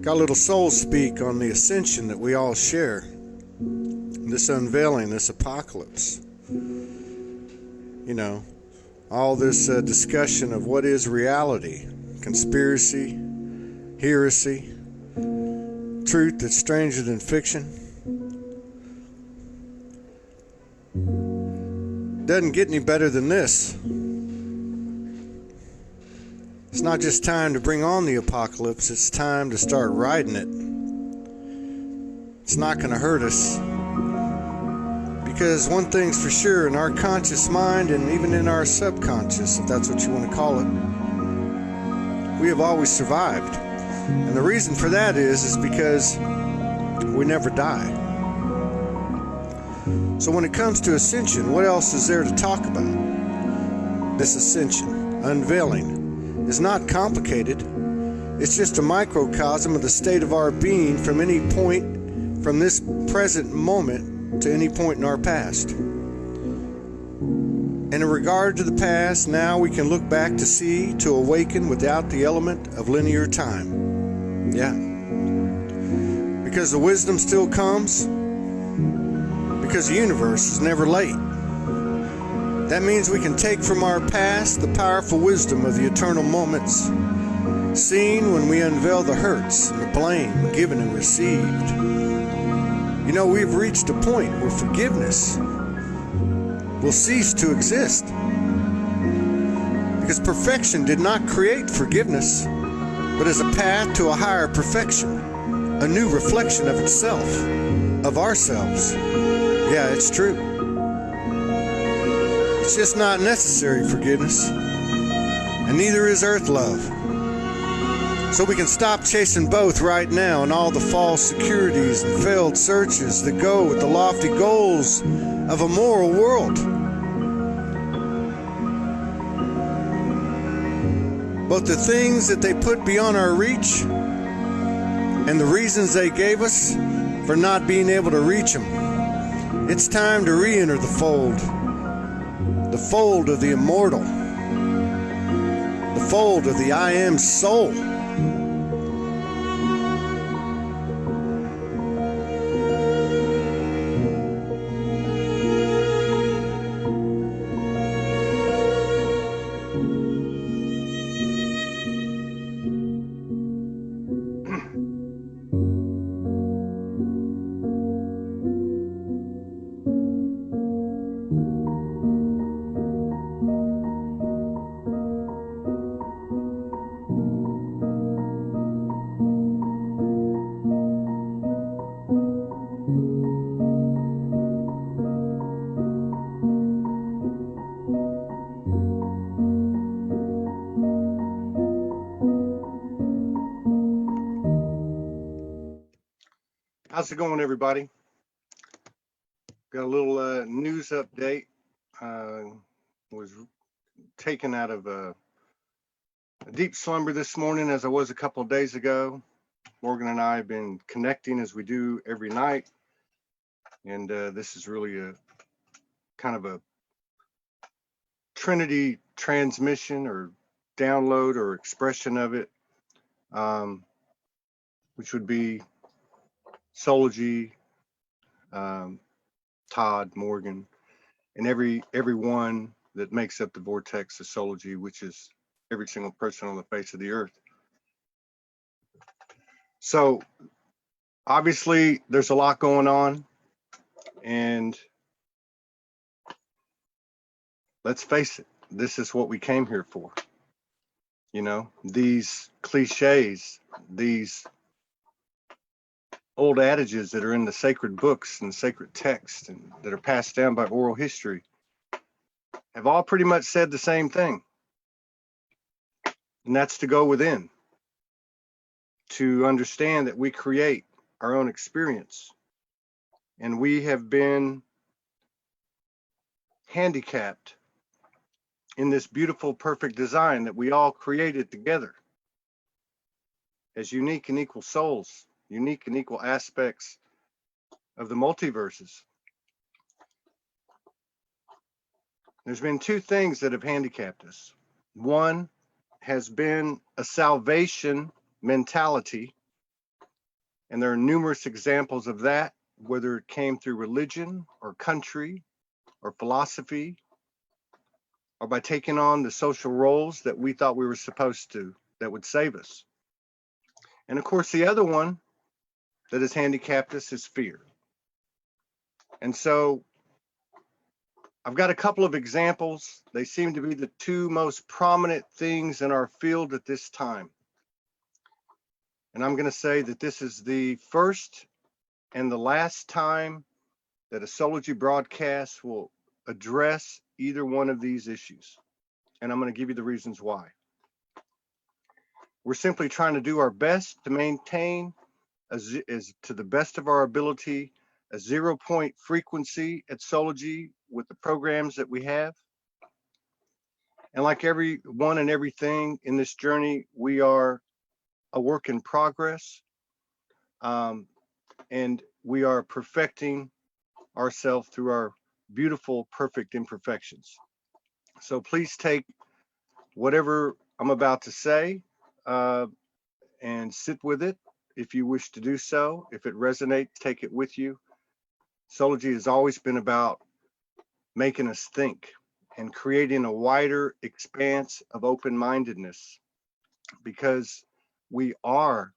Got a little soul speak on the ascension that we all share. This unveiling, this apocalypse. You know, all this discussion of what is reality, conspiracy, heresy, truth that's stranger than fiction. Doesn't get any better than this. It's not just time to bring on the apocalypse, it's time to start riding it. It's not going to hurt us. Because one thing's for sure, in our conscious mind and even in our subconscious, if that's what you want to call it, we have always survived. And the reason for that is because we never die. So when it comes to ascension, what else is there to talk about? This ascension, unveiling, is not complicated. It's just a microcosm of the state of our being from any point, from this present moment to any point in our past. And in regard to the past, now we can look back to see, to awaken without the element of linear time. Yeah. Because the wisdom still comes, because the universe is never late. That means we can take from our past the powerful wisdom of the eternal moments, seen when we unveil the hurts and the blame given and received. You know, we've reached a point where forgiveness will cease to exist. Because perfection did not create forgiveness, but as a path to a higher perfection, a new reflection of itself, of ourselves. Yeah, it's true. It's just not necessary forgiveness, and neither is earth love. So we can stop chasing both right now and all the false securities and failed searches that go with the lofty goals of a moral world. Both the things that they put beyond our reach and the reasons they gave us for not being able to reach them. It's time to re-enter the fold of the immortal, the fold of the I Am soul. How's it going, everybody? Got a little news update. Was taken out of a deep slumber this morning, as I was a couple of days ago. Morgan and I have been connecting as we do every night, and this is really a kind of a Trinity transmission or download or expression of it, which would be Soulogy, Todd, Morgan, and everyone that makes up the vortex of Soulogy, which is every single person on the face of the earth. So obviously there's a lot going on, and let's face it, this is what we came here for. You know, these cliches, these old adages that are in the sacred books and sacred texts and that are passed down by oral history have all pretty much said the same thing. And that's to go within, to understand that we create our own experience. And we have been handicapped in this beautiful, perfect design that we all created together as unique and equal souls, unique and equal aspects of the multiverses. There's been two things that have handicapped us. One has been a salvation mentality And there are numerous examples of that, whether it came through religion or country or philosophy, or by taking on the social roles that we thought we were supposed to, that would save us. And of course, the other one that has handicapped us is fear. And so I've got a couple of examples. They seem to be the two most prominent things in our field at this time. And I'm going to say that this is the first and the last time that a Soulogy broadcast will address either one of these issues. And I'm going to give you the reasons why. We're simply trying to do our best to maintain, as to the best of our ability, a 0-point frequency at Soulogy with the programs that we have. And like everyone and everything in this journey, we are a work in progress, and we are perfecting ourselves through our beautiful, perfect imperfections. So please take whatever I'm about to say and sit with it if you wish to do so. If it resonates, take it with you. Soulogy has always been about making us think and creating a wider expanse of open-mindedness, because we are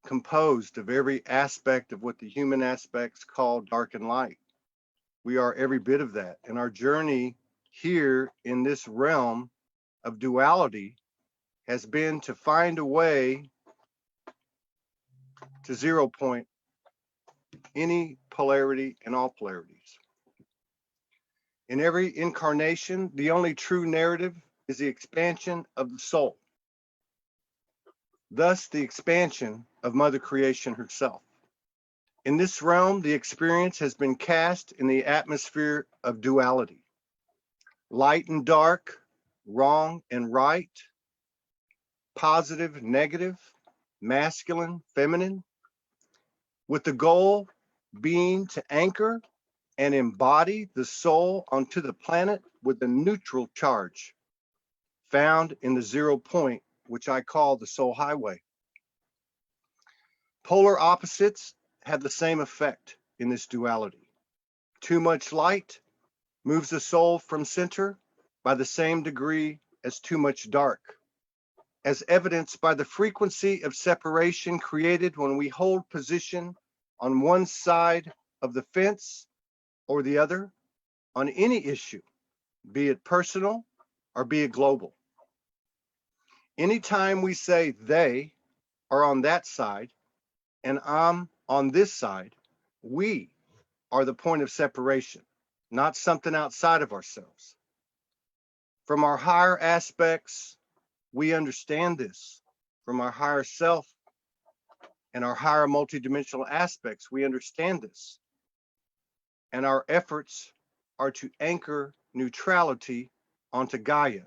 composed of every aspect of what the human aspects call dark and light. We are every bit of that. And our journey here in this realm of duality has been to find a way to 0 point any polarity and all polarities. In every incarnation, the only true narrative is the expansion of the soul, thus the expansion of Mother Creation herself. In this realm, the experience has been cast in the atmosphere of duality. Light and dark, wrong and right, positive, negative, masculine, feminine, with the goal being to anchor and embody the soul onto the planet with a neutral charge found in the 0 point, which I call the soul highway. Polar opposites have the same effect in this duality. Too much light moves the soul from center by the same degree as too much dark, as evidenced by the frequency of separation created when we hold position on one side of the fence or the other on any issue, be it personal or be it global. Anytime we say they are on that side and I'm on this side, we are the point of separation, not something outside of ourselves. From our higher aspects, we understand this. From our higher self and our higher multidimensional aspects, we understand this. And our efforts are to anchor neutrality onto Gaia.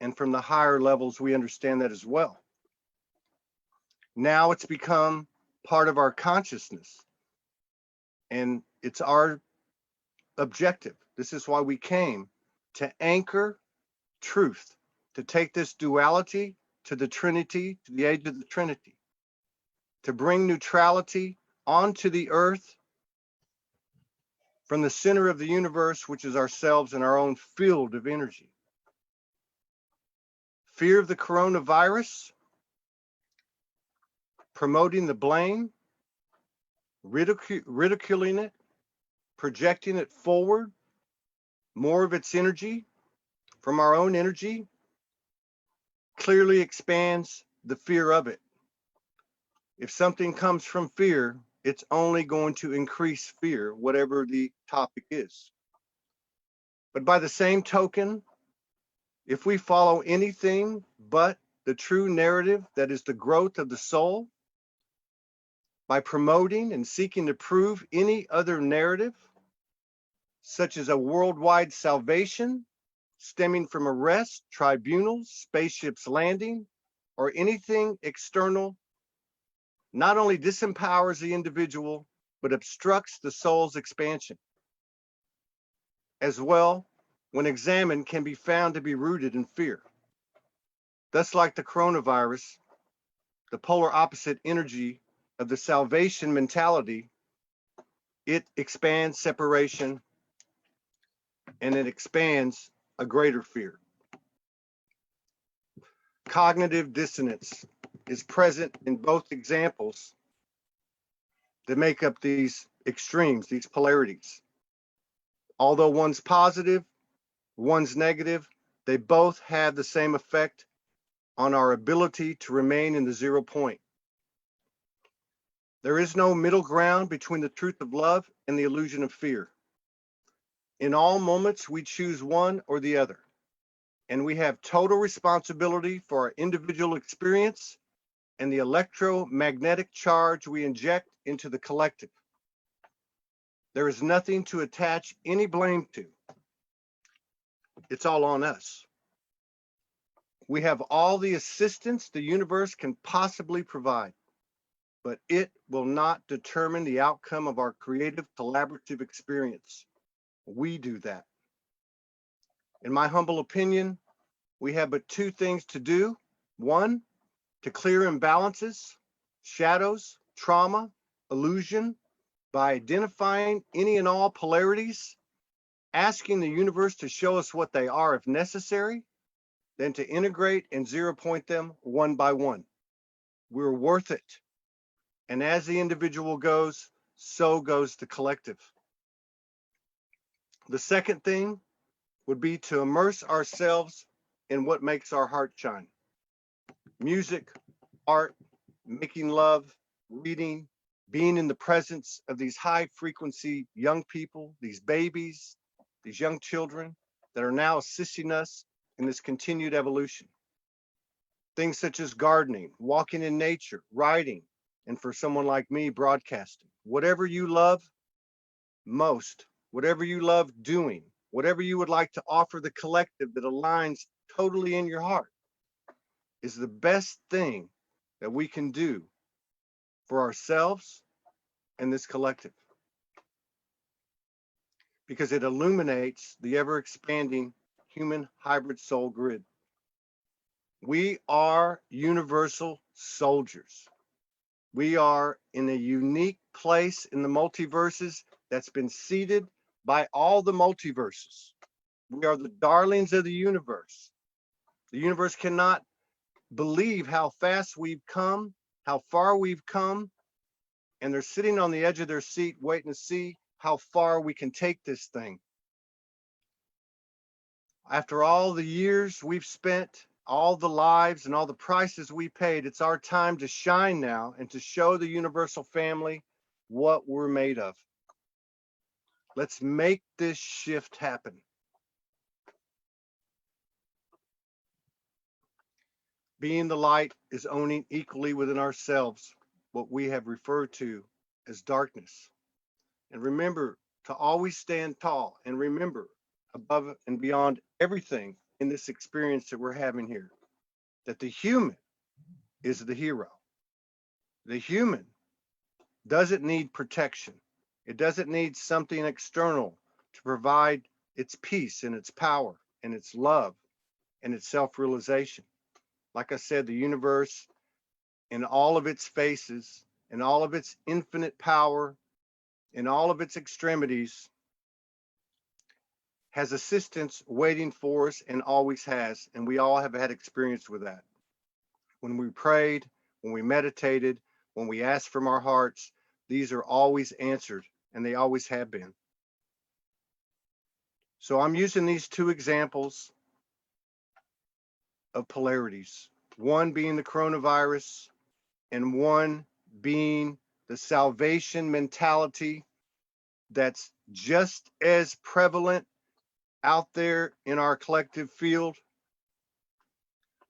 And from the higher levels, we understand that as well. Now it's become part of our consciousness. And it's our objective. This is why we came to anchor truth, to take this duality to the Trinity, to the age of the Trinity, to bring neutrality onto the earth from the center of the universe, which is ourselves and our own field of energy. Fear of the coronavirus, promoting the blame, ridiculing it, projecting it forward, more of its energy from our own energy, clearly expands the fear of it. If something comes from fear, it's only going to increase fear, whatever the topic is. But by the same token, if we follow anything but the true narrative that is the growth of the soul, by promoting and seeking to prove any other narrative, such as a worldwide salvation stemming from arrest, tribunals, spaceships landing, or anything external, not only disempowers the individual, but obstructs the soul's expansion. As well, when examined, can be found to be rooted in fear. Thus, like the coronavirus, the polar opposite energy of the salvation mentality, it expands separation and it expands a greater fear. Cognitive dissonance is present in both examples that make up these extremes, these polarities. Although one's positive, one's negative, they both have the same effect on our ability to remain in the 0 point. There is no middle ground between the truth of love and the illusion of fear. In all moments, we choose one or the other, and we have total responsibility for our individual experience and the electromagnetic charge we inject into the collective. There is nothing to attach any blame to. It's all on us. We have all the assistance the universe can possibly provide, but it will not determine the outcome of our creative collaborative experience. We do that. In my humble opinion, we have but two things to do. One, to clear imbalances, shadows, trauma, illusion, by identifying any and all polarities, asking the universe to show us what they are if necessary, then to integrate and 0 point them one by one. We're worth it. And as the individual goes, so goes the collective. The second thing would be to immerse ourselves in what makes our heart shine. Music, art, making love, reading, being in the presence of these high frequency young people, these babies, these young children that are now assisting us in this continued evolution. Things such as gardening, walking in nature, writing, and for someone like me, broadcasting. Whatever you love most, whatever you love doing, whatever you would like to offer the collective that aligns totally in your heart is the best thing that we can do for ourselves and this collective, because it illuminates the ever expanding human hybrid soul grid. We are universal soldiers. We are in a unique place in the multiverses that's been seeded by all the multiverses. We are the darlings of the universe. The universe cannot believe how fast we've come, how far we've come, and they're sitting on the edge of their seat waiting to see how far we can take this thing. After all the years we've spent, all the lives and all the prices we paid, it's our time to shine now and to show the universal family what we're made of. Let's make this shift happen. Being the light is owning equally within ourselves what we have referred to as darkness. And remember to always stand tall, and remember above and beyond everything in this experience that we're having here, that the human is the hero. The human doesn't need protection. It doesn't need something external to provide its peace and its power and its love and its self-realization. Like I said, the universe in all of its faces, in all of its infinite power, in all of its extremities, has assistance waiting for us and always has. And we all have had experience with that. When we prayed, when we meditated, when we asked from our hearts, these are always answered, and they always have been. So I'm using these two examples of polarities, one being the coronavirus and one being the salvation mentality that's just as prevalent out there in our collective field,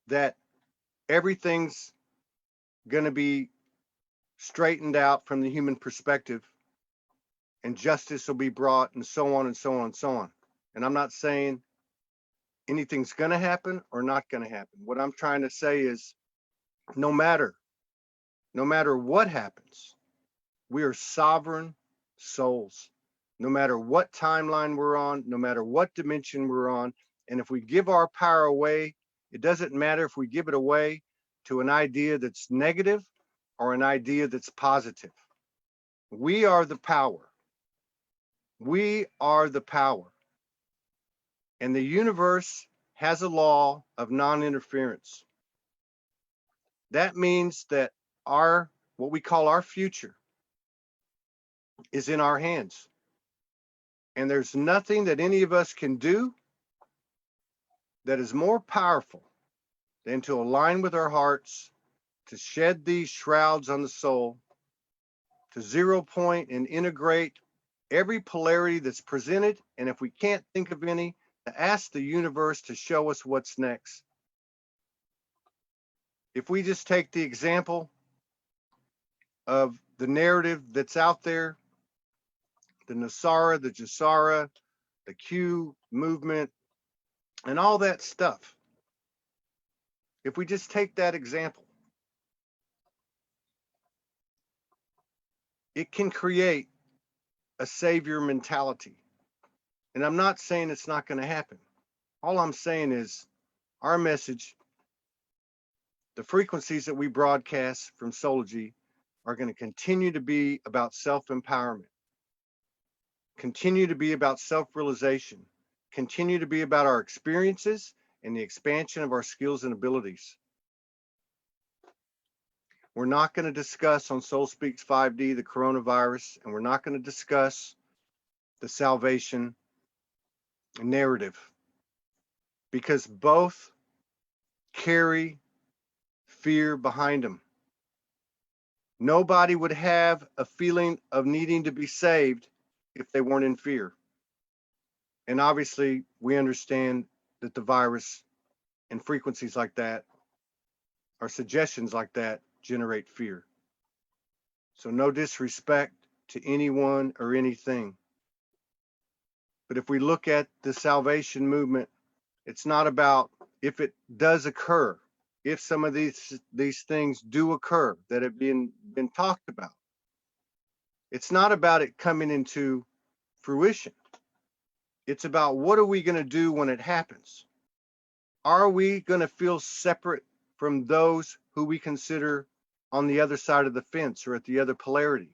that everything's going to be straightened out from the human perspective and justice will be brought and so on and so on and so on. And I'm not saying anything's going to happen or not going to happen. What I'm trying to say is no matter what happens, we are sovereign souls. No matter what timeline we're on, no matter what dimension we're on, and if we give our power away, it doesn't matter if we give it away to an idea that's negative or an idea that's positive. We are the power. We are the power. And the universe has a law of non-interference. That means that what we call our future is in our hands. And there's nothing that any of us can do that is more powerful than to align with our hearts, to shed these shrouds on the soul, to 0 point and integrate every polarity that's presented. And if we can't think of any, to ask the universe to show us what's next. If we just take the example of the narrative that's out there, the Nasara, the Jasara, the Q movement, and all that stuff. If we just take that example, it can create a savior mentality. And I'm not saying it's not going to happen. All I'm saying is our message, the frequencies that we broadcast from Soulogy are going to continue to be about self-empowerment, continue to be about self-realization, continue to be about our experiences and the expansion of our skills and abilities. We're not going to discuss on Soul Speaks 5D the coronavirus, and we're not going to discuss the salvation narrative, because both carry fear behind them. Nobody would have a feeling of needing to be saved if they weren't in fear. And obviously, we understand that the virus and frequencies like that, or suggestions like that, generate fear. So no disrespect to anyone or anything. But if we look at the salvation movement, it's not about if it does occur, if some of these things do occur that have been talked about. It's not about it coming into fruition. It's about what are we going to do when it happens? Are we going to feel separate from those who we consider on the other side of the fence or at the other polarity?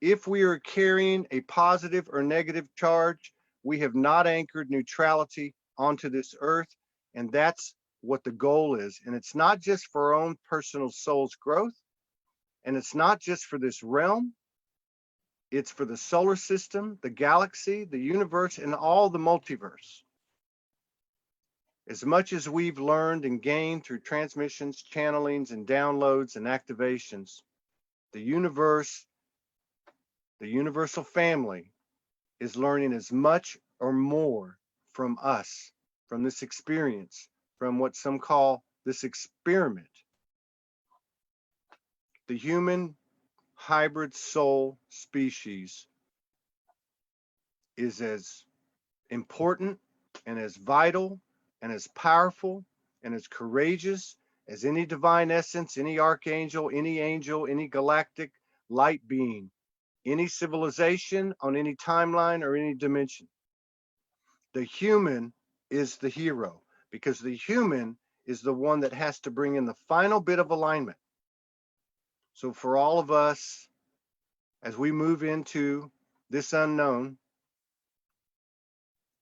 If we are carrying a positive or negative charge, we have not anchored neutrality onto this earth, and that's what the goal is. And it's not just for our own personal soul's growth, and it's not just for this realm, it's for the solar system, the galaxy, the universe, and all the multiverse. As much as we've learned and gained through transmissions, channelings, and downloads and activations, the universe, the universal family, is learning as much or more from us, from this experience, from what some call this experiment. The human hybrid soul species is as important and as vital and as powerful and as courageous as any divine essence, any archangel, any angel, any galactic light being, any civilization on any timeline or any dimension. The human is the hero, because the human is the one that has to bring in the final bit of alignment. So for all of us, as we move into this unknown,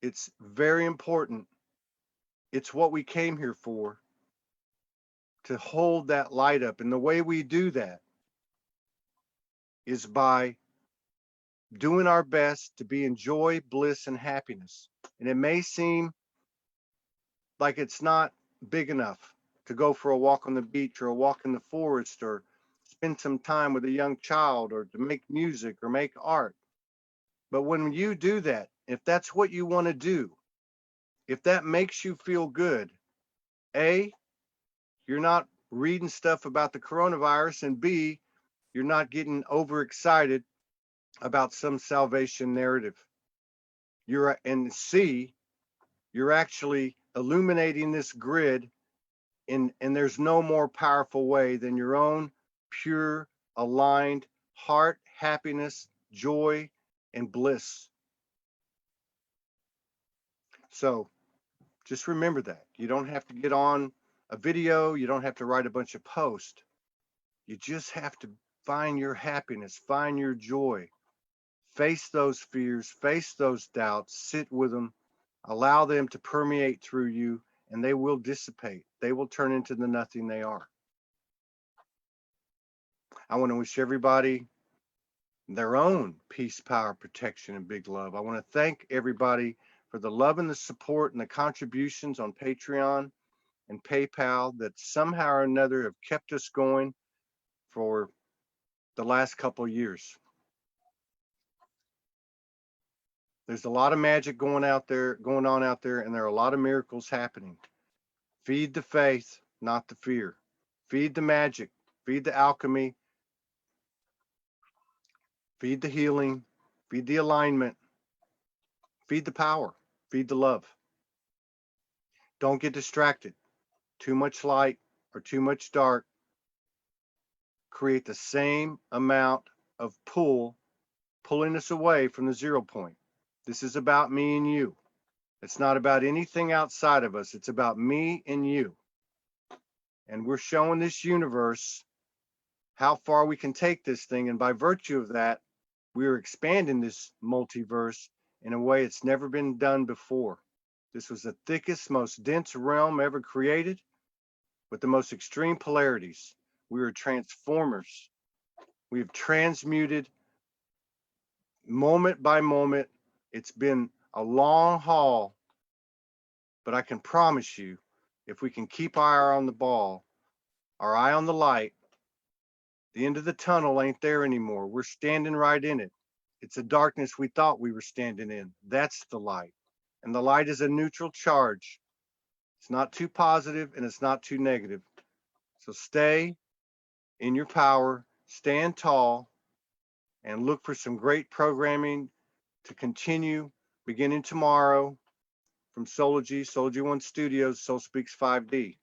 it's very important. It's what we came here for, to hold that light up. And the way we do that is by doing our best to be in joy, bliss, and happiness. And it may seem like it's not big enough to go for a walk on the beach or a walk in the forest or spend some time with a young child or to make music or make art. But when you do that, if that's what you want to do, if that makes you feel good, A, you're not reading stuff about the coronavirus, and B, you're not getting overexcited about some salvation narrative. And C, you're actually illuminating this grid, and there's no more powerful way than your own pure, aligned heart, happiness, joy, and bliss. So just remember that. You don't have to get on a video. You don't have to write a bunch of posts. You just have to find your happiness, find your joy, face those fears, face those doubts, sit with them, allow them to permeate through you, and they will dissipate. They will turn into the nothing they are. I want to wish everybody their own peace, power, protection, and big love. I want to thank everybody for the love and the support and the contributions on Patreon and PayPal that somehow or another have kept us going for the last couple of years. There's a lot of magic going on out there, and there are a lot of miracles happening. Feed the faith, not the fear. Feed the magic, feed the alchemy, feed the healing, feed the alignment, feed the power, feed the love. Don't get distracted. Too much light or too much dark create the same amount of pulling us away from the 0 point. This is about me and you. It's not about anything outside of us. It's about me and you. And we're showing this universe how far we can take this thing. And by virtue of that, we're expanding this multiverse in a way it's never been done before. This was the thickest, most dense realm ever created with the most extreme polarities. We are transformers. We have transmuted moment by moment. It's been a long haul, but I can promise you, if we can keep our eye on the ball, our eye on the light, the end of the tunnel ain't there anymore. We're standing right in it. It's a darkness we thought we were standing in. That's the light. And the light is a neutral charge. It's not too positive and it's not too negative. So stay in your power, stand tall, and look for some great programming to continue beginning tomorrow from SoulogyOneStudios, Soul Speaks 5D.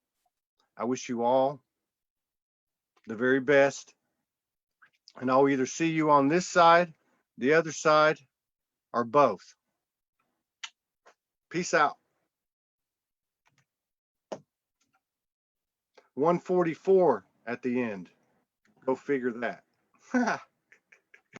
I wish you all the very best. And I'll either see you on this side, the other side, or both. Peace out. 144 at the end. Go figure that.